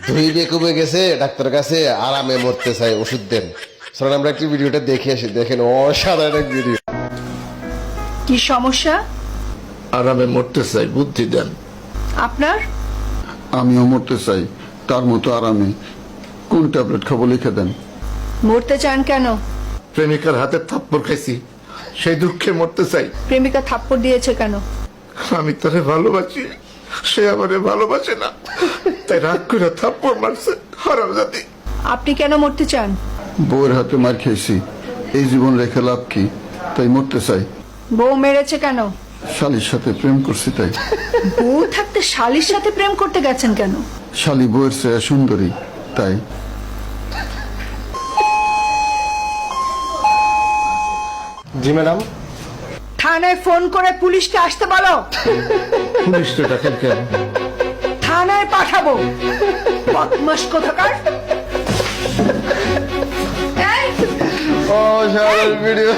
ধুইবে কমে গেছে ডাক্তারের কাছে, আরামে মরতে চাই, ওষুধ দেন। চলেন আমরা একটু ভিডিওটা দেখে আসি। দেখেন অসাধারণ এক ভিডিও। কি সমস্যা আরামে মরতে চাই, বুদ্ধি দেন। আপনার? আমিও মরতে চাই তার মতো আরামে। কোন ট্যাবলেট খাবো লিখে দেন। মরতে চান কেন? প্রেমিকার হাতে থাপ্পড় খাইছি, সেই দুঃখে মরতে চাই। প্রেমিকা থাপ্পড় দিয়েছে কেন? আমি তারে ভালোবাসি, সে আমারে ভালোবাসে না, তাই রাগ করে থাপ্পড় মারছে। হারামজাদি। আপনি কেন মরতে চান? বউয়ের হাতে মার খেয়েছি, এই জীবন রেখে লাভ কি, তাই মরতে চাই। বউ মেরেছে কেন? শালির সাথে প্রেম করছি তাই। বউ থাকতে শালির সাথে প্রেম করতে গেছেন কেন? শালি বউয়ের চেয়ে সুন্দরী তাই। জি ম্যাডাম। থানায় ফোন করে পুলিশকে আসতে বলো। পুলিশ তো ডাকেন কেন? থানায় পাঠাবো। বদমাশ কোথাকার। এই, অসাধারণ ভিডিও।